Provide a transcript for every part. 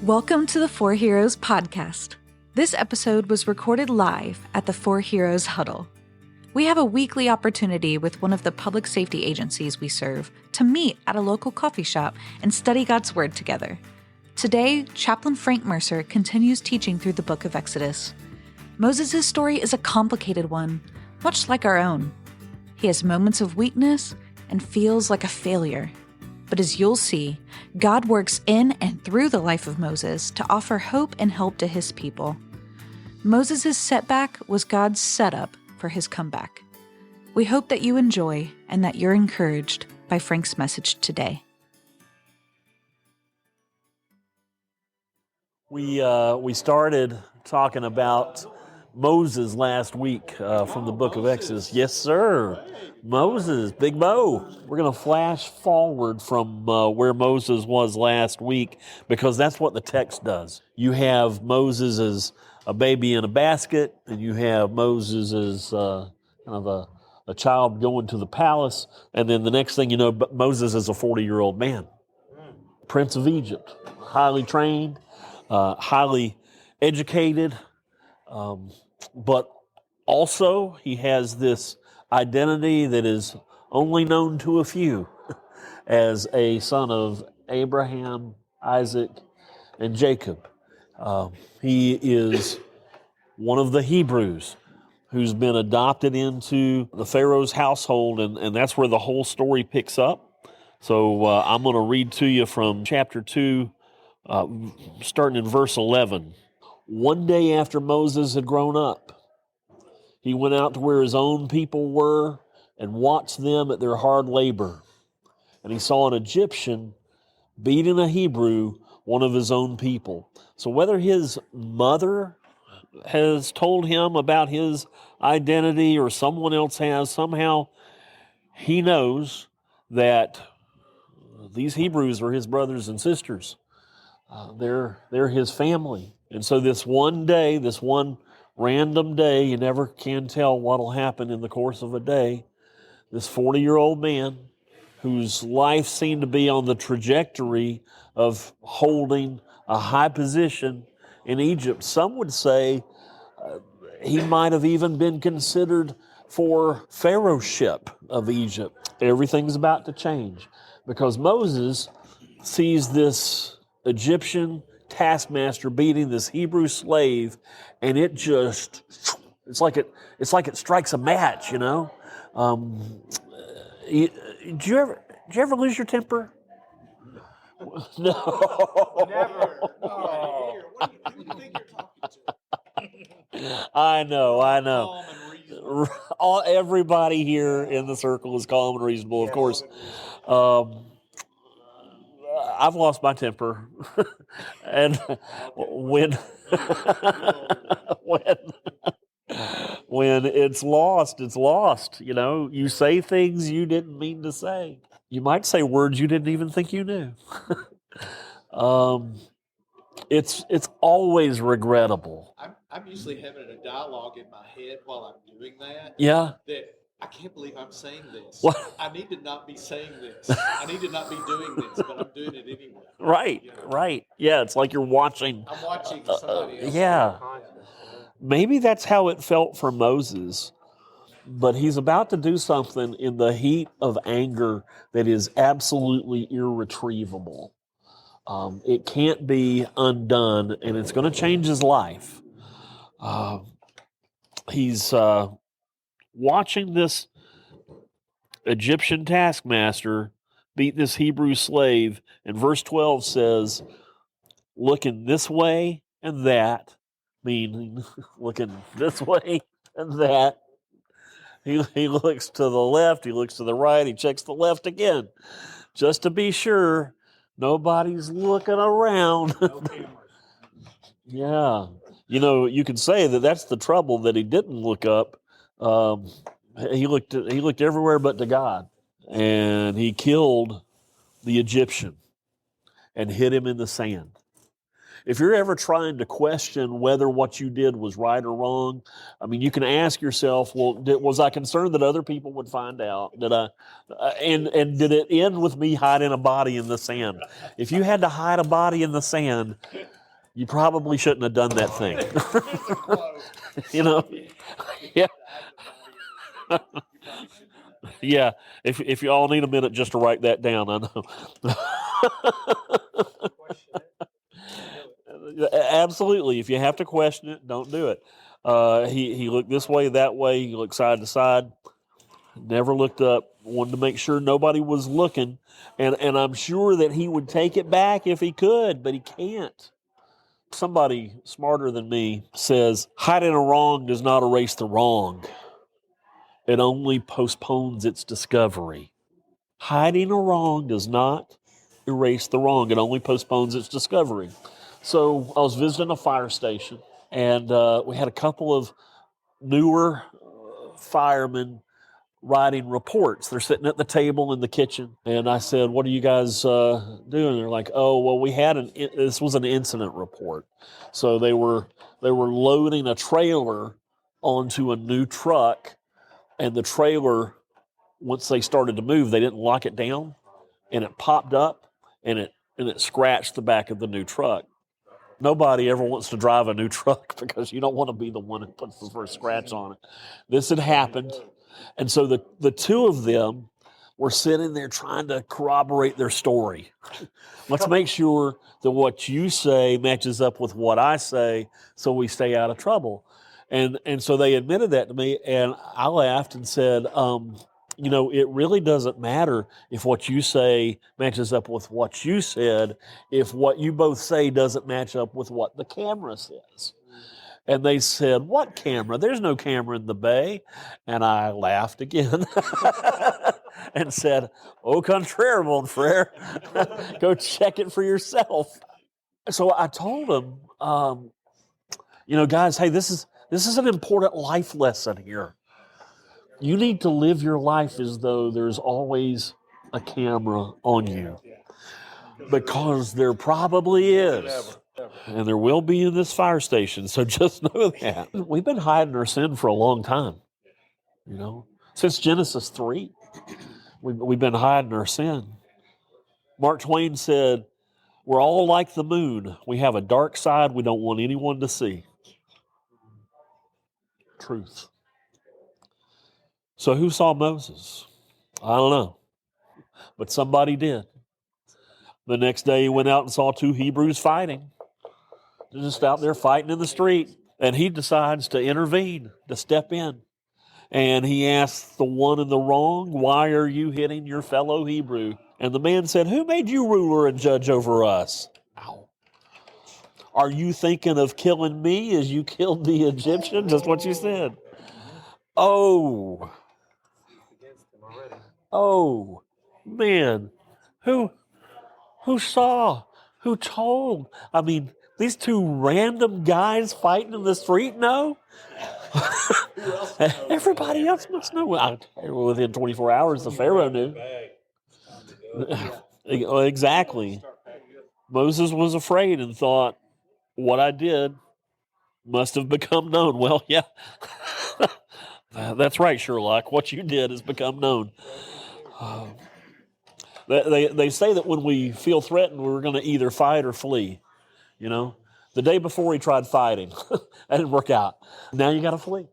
Welcome to the 4Heroes podcast. This episode was recorded live at the 4Heroes Huddle. We have a weekly opportunity with one of the public safety agencies we serve to meet at a local coffee shop and study God's Word together. Today, Chaplain Frank Mercer continues teaching through the book of Exodus. Moses' story is a complicated one, much like our own. He has moments of weakness and feels like a failure. But as you'll see, God works in and through the life of Moses to offer hope and help to his people. Moses' setback was God's setup for his comeback. We hope that you enjoy and that you're encouraged by Frank's message today. We started talking about Moses last week from the book of Exodus. Yes, sir. Moses, Big Mo. We're going to flash forward from where Moses was last week because that's what the text does. You have Moses as a baby in a basket, and you have Moses as kind of a child going to the palace, and then the next thing you know, Moses is a 40-year-old man. Prince of Egypt, highly trained, highly educated, but also he has this identity that is only known to a few as a son of Abraham, Isaac, and Jacob. He is one of the Hebrews who's been adopted into the Pharaoh's household, and that's where the whole story picks up. So I'm going to read to you from chapter 2, starting in verse 11. One day after Moses had grown up, he went out to where his own people were and watched them at their hard labor. And he saw an Egyptian beating a Hebrew, one of his own people. So whether his mother has told him about his identity or someone else has, somehow he knows that these Hebrews are his brothers and sisters. They're his family. And so this one day, this one random day, you never can tell what'll happen in the course of a day, this 40-year-old man whose life seemed to be on the trajectory of holding a high position in Egypt. Some would say he might have even been considered for pharaohship of Egypt. Everything's about to change because Moses sees this Egyptian taskmaster beating this Hebrew slave, and it just, it's like it strikes a match, you know. Did you ever lose your temper? No. Never. What do you think you're talking to? I know. Everybody here in the circle is calm and reasonable, of course. I've lost my temper, and when it's lost, it's lost. You know, you say things you didn't mean to say. You might say words you didn't even think you knew. It's always regrettable. I'm usually having a dialogue in my head while I'm doing that. Yeah. That I can't believe I'm saying this. What? I need to not be saying this. I need to not be doing this, but I'm doing it anyway. Right, you know? right. Yeah, it's like you're watching. I'm watching somebody else. Yeah. Maybe that's how it felt for Moses. But he's about to do something in the heat of anger that is absolutely irretrievable. It can't be undone, and it's going to change his life. He's watching this Egyptian taskmaster beat this Hebrew slave, and verse 12 says, looking this way and that, meaning looking this way and that. He looks to the left, he looks to the right, he checks the left again, just to be sure nobody's looking around. No cameras. Yeah. You know, you could say that that's the trouble, that he didn't look up. He looked everywhere but to God. And he killed the Egyptian and hid him in the sand. If you're ever trying to question whether what you did was right or wrong, I mean, you can ask yourself, well, was I concerned that other people would find out? Did I, and did it end with me hiding a body in the sand? If you had to hide a body in the sand, you probably shouldn't have done that thing. You know? Yeah. Yeah. If you all need a minute just to write that down, I know. Absolutely. If you have to question it, don't do it. He looked this way, that way. He looked side to side. Never looked up. Wanted to make sure nobody was looking. And I'm sure that he would take it back if he could, but he can't. Somebody smarter than me says, hiding a wrong does not erase the wrong. It only postpones its discovery. Hiding a wrong does not erase the wrong. It only postpones its discovery. So I was visiting a fire station, and we had a couple of newer firemen writing reports. They're sitting at the table in the kitchen, and I said, "What are you guys doing?" They're like, "Oh, well, this was an incident report." So they were loading a trailer onto a new truck, and the trailer, once they started to move, they didn't lock it down, and it popped up, and it scratched the back of the new truck. Nobody ever wants to drive a new truck because you don't want to be the one who puts the first scratch on it. This had happened. And so the two of them were sitting there trying to corroborate their story. Let's make sure that what you say matches up with what I say so we stay out of trouble. And so they admitted that to me, and I laughed and said, it really doesn't matter if what you say matches up with what you said, if what you both say doesn't match up with what the camera says. And they said, "What camera? There's no camera in the bay." And I laughed again and said, "Au contraire, mon frere. Go check it for yourself." So I told them, guys, hey, this is an important life lesson here. You need to live your life as though there's always a camera on you, because there probably is. And there will be in this fire station, so just know that. We've been hiding our sin for a long time, since Genesis 3. We've been hiding our sin. Mark Twain said, "We're all like the moon. We have a dark side we don't want anyone to see." Truth. So who saw Moses? I don't know, but somebody did. The next day he went out and saw two Hebrews fighting. They're just out there fighting in the street. And he decides to intervene, to step in. And he asks the one in the wrong, "Why are you hitting your fellow Hebrew?" And the man said, "Who made you ruler and judge over us?" Ow. "Are you thinking of killing me as you killed the Egyptian?" Just what you said. Oh, man. Who saw? Who told? I mean, these two random guys fighting in the street? No. Everybody else must know. Within 24 hours, the Pharaoh knew. Exactly. Moses was afraid and thought, what I did must have become known. Well, yeah, that's right, Sherlock. What you did has become known. They say that when we feel threatened, we're going to either fight or flee. The day before he tried fighting. That didn't work out. Now you got to flee.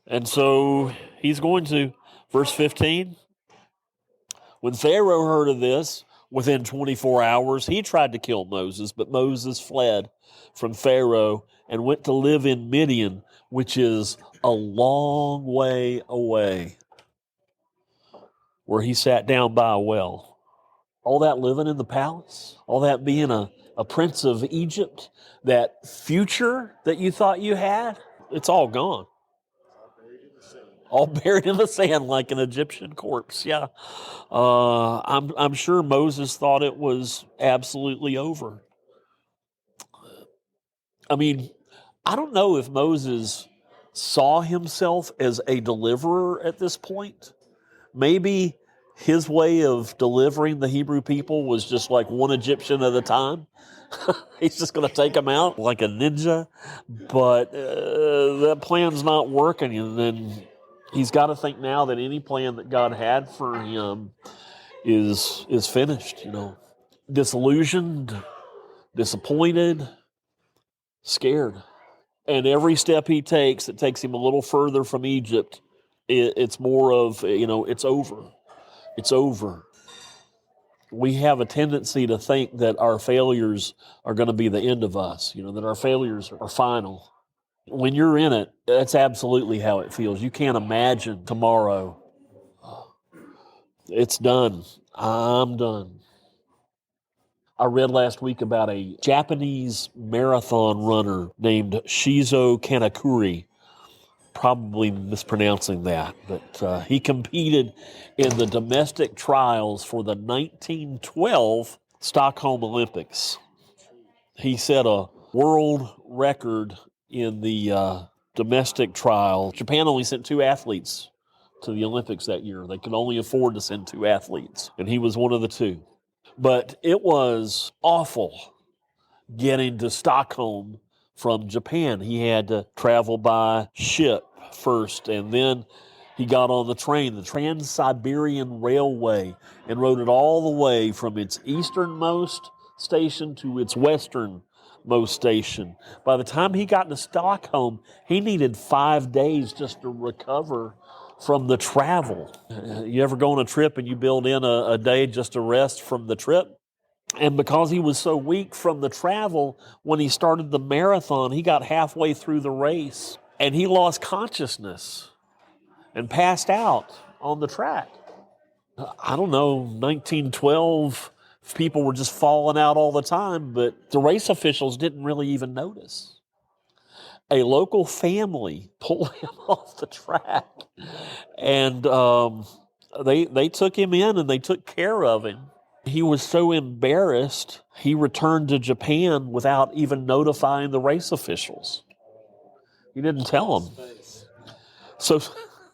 And so he's going to. Verse 15. When Pharaoh heard of this, within 24 hours, he tried to kill Moses, but Moses fled from Pharaoh and went to live in Midian, which is a long way away, where he sat down by a well. All that living in the palace, all that being a prince of Egypt, that future that you thought you had, it's all gone. All buried in the sand like an Egyptian corpse. Yeah, I'm sure Moses thought it was absolutely over. I mean, I don't know if Moses saw himself as a deliverer at this point. Maybe his way of delivering the Hebrew people was just like one Egyptian at a time. He's just going to take them out like a ninja. But that plan's not working, and then he's got to think now that any plan that God had for him is finished, Disillusioned, disappointed, scared. And every step he takes that takes him a little further from Egypt, it's more of, it's over. It's over. We have a tendency to think that our failures are going to be the end of us, that our failures are final. When you're in it, that's absolutely how it feels. You can't imagine tomorrow. It's done. I'm done. I read last week about a Japanese marathon runner named Shizo Kanekuri. Probably mispronouncing that, but he competed in the domestic trials for the 1912 Stockholm Olympics. He set a world record in the domestic trial. Japan only sent 2 athletes to the Olympics that year. They could only afford to send 2 athletes, and he was one of the 2. But it was awful getting to Stockholm from Japan. He had to travel by ship first, and then he got on the train, the Trans-Siberian Railway, and rode it all the way from its easternmost station to its westernmost station. By the time he got to Stockholm, he needed 5 days just to recover from the travel. You ever go on a trip and you build in a day just to rest from the trip? And because he was so weak from the travel, when he started the marathon, he got halfway through the race and he lost consciousness and passed out on the track. I don't know, 1912, people were just falling out all the time, but the race officials didn't really even notice. A local family pulled him off the track, and they took him in and they took care of him. He was so embarrassed, he returned to Japan without even notifying the race officials. He didn't tell them. So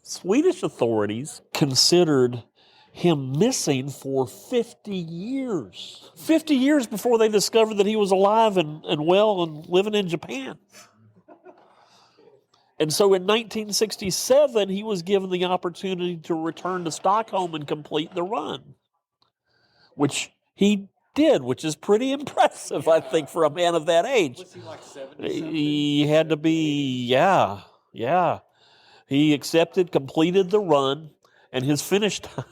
Swedish authorities considered him missing for 50 years. 50 years before they discovered that he was alive and well and living in Japan. And so in 1967, he was given the opportunity to return to Stockholm and complete the run, which he did, which is pretty impressive, I think, for a man of that age. Was he like 70? He had to be, yeah. He accepted, completed the run, and his finish time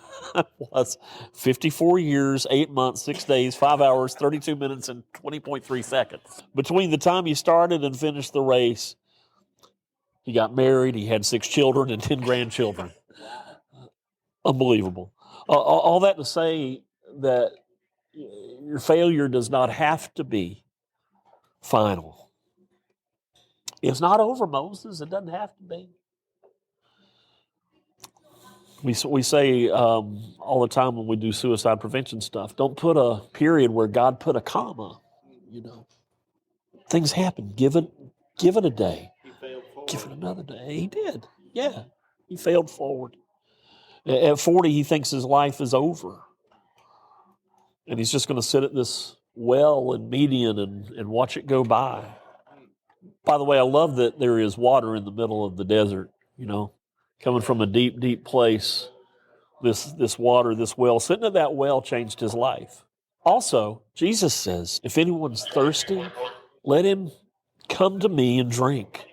was 54 years, 8 months, 6 days, 5 hours, 32 minutes, and 20.3 seconds. Between the time he started and finished the race, he got married, he had 6 children and 10 grandchildren. Unbelievable. All that to say that your failure does not have to be final. It's not over, Moses. It doesn't have to be. We say all the time when we do suicide prevention stuff, don't put a period where God put a comma. Things happen. Give it a day. He failed forward. Give it another day. He did. Yeah. He failed forward. At 40, he thinks his life is over. And he's just going to sit at this well in Median and watch it go by. By the way, I love that there is water in the middle of the desert, coming from a deep, deep place. This water, this well, sitting at that well changed his life. Also, Jesus says, if anyone's thirsty, let him come to me and drink.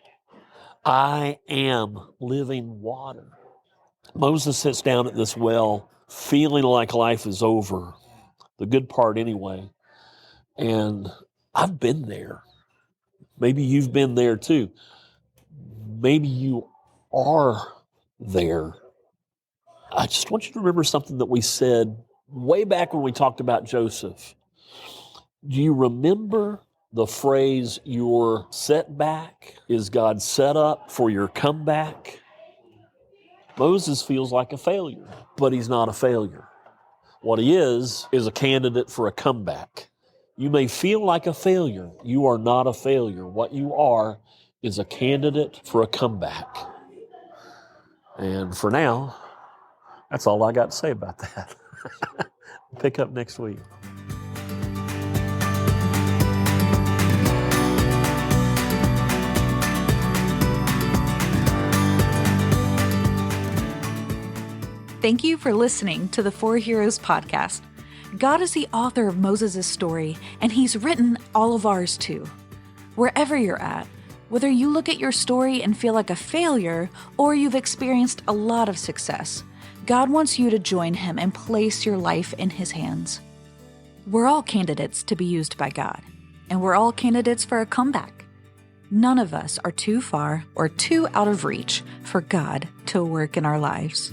I am living water. Moses sits down at this well, feeling like life is over. The good part anyway. And I've been there. Maybe you've been there too. Maybe you are there. I just want you to remember something that we said way back when we talked about Joseph. Do you remember the phrase, your setback is God's setup for your comeback? Moses feels like a failure, but he's not a failure. What he is a candidate for a comeback. You may feel like a failure. You are not a failure. What you are is a candidate for a comeback. And for now, that's all I got to say about that. Pick up next week. Thank you for listening to the 4Heroes podcast. God is the author of Moses' story, and he's written all of ours too. Wherever you're at, whether you look at your story and feel like a failure or you've experienced a lot of success, God wants you to join Him and place your life in His hands. We're all candidates to be used by God, and we're all candidates for a comeback. None of us are too far or too out of reach for God to work in our lives.